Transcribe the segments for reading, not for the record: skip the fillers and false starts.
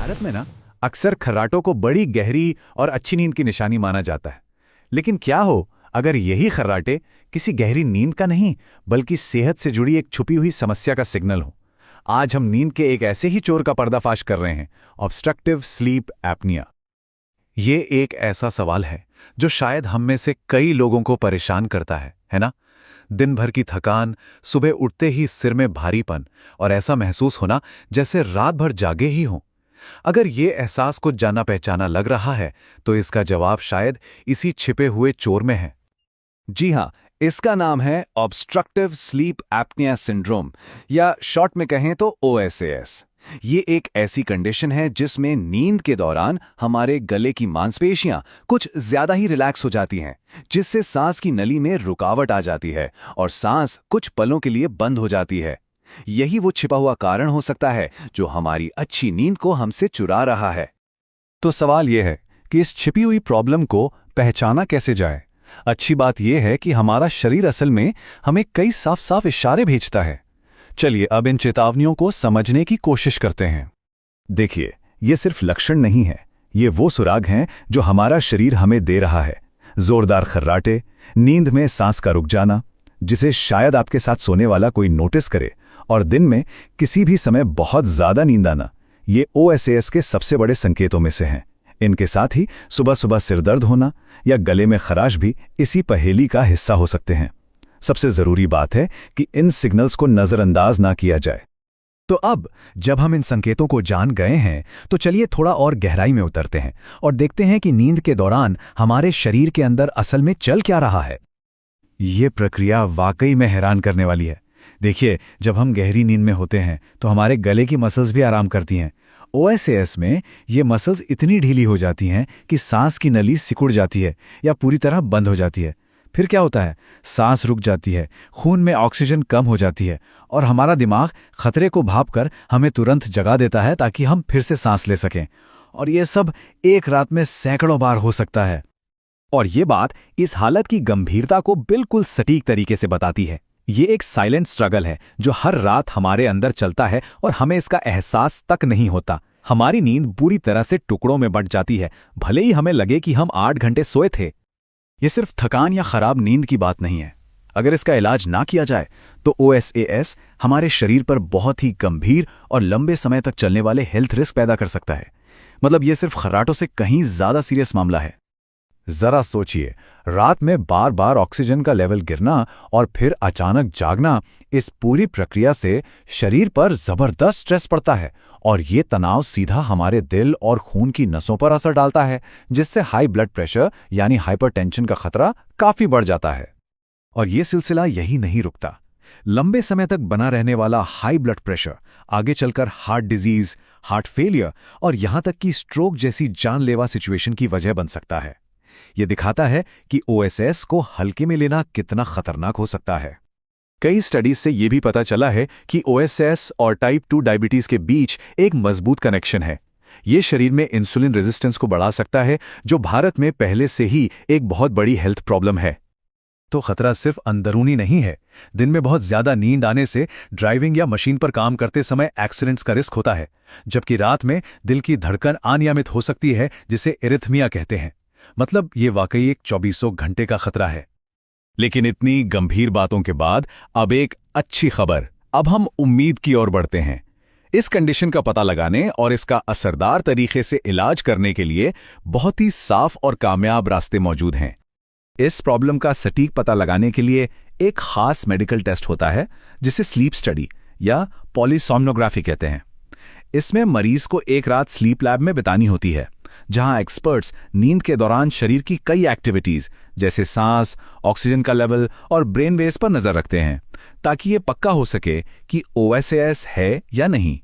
भारत में ना अक्सर खर्राटों को बड़ी गहरी और अच्छी नींद की निशानी माना जाता है। लेकिन क्या हो अगर यही खर्राटे किसी गहरी नींद का नहीं बल्कि सेहत से जुड़ी एक छुपी हुई समस्या का सिग्नल हो। आज हम नींद के एक ऐसे ही चोर का पर्दाफाश कर रहे हैं, ऑब्स्ट्रक्टिव स्लीप एपनिया। ये एक ऐसा सवाल है जो शायद हम में से कई लोगों को परेशान करता है ना? दिन भर की थकान, सुबह उठते ही सिर में भारीपन और ऐसा महसूस होना जैसे रात भर जागे ही हों। अगर ये एहसास कुछ जाना पहचाना लग रहा है तो इसका जवाब शायद इसी छिपे हुए चोर में है। जी हाँ, इसका नाम है ऑब्स्ट्रक्टिव स्लीप एपनिया सिंड्रोम या शॉर्ट में कहें तो OSAS। ये एक ऐसी कंडीशन है जिसमें नींद के दौरान हमारे गले की मांसपेशियां कुछ ज्यादा ही रिलैक्स हो जाती हैं, जिससे सांस की नली में रुकावट आ जाती है और सांस कुछ पलों के लिए बंद हो जाती है। यही वो छिपा हुआ कारण हो सकता है जो हमारी अच्छी नींद को हमसे चुरा रहा है। तो सवाल यह है कि इस छिपी हुई प्रॉब्लम को पहचाना कैसे जाए। अच्छी बात यह है कि हमारा शरीर असल में हमें कई साफ साफ इशारे भेजता है। चलिए अब इन चेतावनियों को समझने की कोशिश करते हैं। देखिए, ये सिर्फ लक्षण नहीं है, ये वो सुराग हैं जो हमारा शरीर हमें दे रहा है। जोरदार खर्राटे, नींद में सांस का रुक जाना, जिसे शायद आपके साथ सोने वाला कोई नोटिस करे, और दिन में किसी भी समय बहुत ज्यादा नींद आना, ये OSAS के सबसे बड़े संकेतों में से हैं। इनके साथ ही सुबह सुबह सिरदर्द होना या गले में खराश भी इसी पहेली का हिस्सा हो सकते हैं। सबसे जरूरी बात है कि इन सिग्नल्स को नजरअंदाज ना किया जाए। तो अब जब हम इन संकेतों को जान गए हैं तो चलिए थोड़ा और गहराई में उतरते हैं और देखते हैं कि नींद के दौरान हमारे शरीर के अंदर असल में चल क्या रहा है। ये प्रक्रिया वाकई में हैरान करने वाली है। देखिए, जब हम गहरी नींद में होते हैं तो हमारे गले की मसल्स भी आराम करती हैं। OSAS में ये मसल्स इतनी ढीली हो जाती हैं कि सांस की नली सिकुड़ जाती है या पूरी तरह बंद हो जाती है। फिर क्या होता है? सांस रुक जाती है, खून में ऑक्सीजन कम हो जाती है और हमारा दिमाग खतरे को भांपकर हमें तुरंत जगा देता है ताकि हम फिर से सांस ले सकें। और ये सब एक रात में सैकड़ों बार हो सकता है। और ये बात इस हालत की गंभीरता को बिल्कुल सटीक तरीके से बताती है। ये एक साइलेंट स्ट्रगल है जो हर रात हमारे अंदर चलता है और हमें इसका एहसास तक नहीं होता। हमारी नींद बुरी तरह से टुकड़ों में बंट जाती है, भले ही हमें लगे कि हम 8 घंटे सोए थे। ये सिर्फ थकान या खराब नींद की बात नहीं है। अगर इसका इलाज ना किया जाए तो OSAS हमारे शरीर पर बहुत ही गंभीर और लंबे समय तक चलने वाले हेल्थ रिस्क पैदा कर सकता है। मतलब ये सिर्फ खर्राटों से कहीं ज्यादा सीरियस मामला है। जरा सोचिए, रात में बार बार ऑक्सीजन का लेवल गिरना और फिर अचानक जागना, इस पूरी प्रक्रिया से शरीर पर जबरदस्त स्ट्रेस पड़ता है और ये तनाव सीधा हमारे दिल और खून की नसों पर असर डालता है, जिससे हाई ब्लड प्रेशर यानी हाइपरटेंशन का खतरा काफी बढ़ जाता है। और ये सिलसिला यही नहीं रुकता। लंबे समय तक बना रहने वाला हाई ब्लड प्रेशर आगे चलकर हार्ट डिजीज, हार्ट फेलियर और यहां तक कि स्ट्रोक जैसी जानलेवा सिचुएशन की वजह बन सकता है। ये दिखाता है कि OSAS को हल्के में लेना कितना खतरनाक हो सकता है। कई स्टडीज से यह भी पता चला है कि OSAS और टाइप 2 डायबिटीज के बीच एक मजबूत कनेक्शन है। ये शरीर में इंसुलिन रेजिस्टेंस को बढ़ा सकता है, जो भारत में पहले से ही एक बहुत बड़ी हेल्थ प्रॉब्लम है। तो खतरा सिर्फ अंदरूनी नहीं है। दिन में बहुत ज्यादा नींद आने से ड्राइविंग या मशीन पर काम करते समय एक्सीडेंट्स का रिस्क होता है, जबकि रात में दिल की धड़कन अनियमित हो सकती है, जिसे एरिथमिया कहते हैं। मतलब ये वाकई एक 24 घंटे का खतरा है। लेकिन इतनी गंभीर बातों के बाद अब एक अच्छी खबर। अब हम उम्मीद की ओर बढ़ते हैं। इस कंडीशन का पता लगाने और इसका असरदार तरीके से इलाज करने के लिए बहुत ही साफ और कामयाब रास्ते मौजूद हैं। इस प्रॉब्लम का सटीक पता लगाने के लिए एक खास मेडिकल टेस्ट होता है जिसे स्लीप स्टडी या पॉलीसोम्नोग्राफी कहते हैं। इसमें मरीज को एक रात स्लीप लैब में बितानी होती है, जहां एक्सपर्ट्स नींद के दौरान शरीर की कई एक्टिविटीज जैसे सांस, ऑक्सीजन का लेवल और ब्रेन वेव्स पर नजर रखते हैं, ताकि ये पक्का हो सके कि OSAS है या नहीं।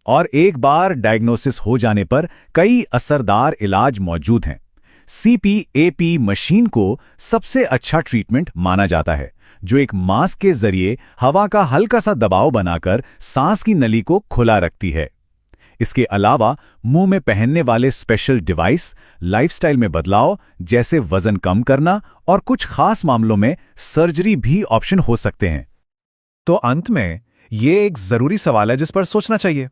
और एक बार डायग्नोसिस हो जाने पर कई असरदार इलाज मौजूद हैं। CPAP मशीन को सबसे अच्छा ट्रीटमेंट माना जाता है, जो एक मास्क के जरिए हवा का हल्का सा दबाव बनाकर सांस की नली को खुला रखती है। इसके अलावा मुंह में पहनने वाले स्पेशल डिवाइस, लाइफस्टाइल में बदलाव जैसे वजन कम करना और कुछ खास मामलों में सर्जरी भी ऑप्शन हो सकते हैं। तो अंत में ये एक जरूरी सवाल है जिस पर सोचना चाहिए।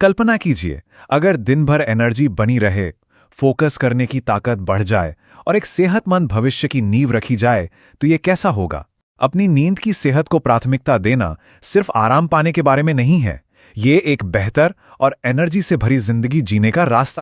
कल्पना कीजिए, अगर दिन भर एनर्जी बनी रहे, फोकस करने की ताकत बढ़ जाए और एक सेहतमंद भविष्य की नींव रखी जाए, तो ये कैसा होगा? अपनी नींद की सेहत को प्राथमिकता देना सिर्फ आराम पाने के बारे में नहीं है, ये एक बेहतर और एनर्जी से भरी जिंदगी जीने का रास्ता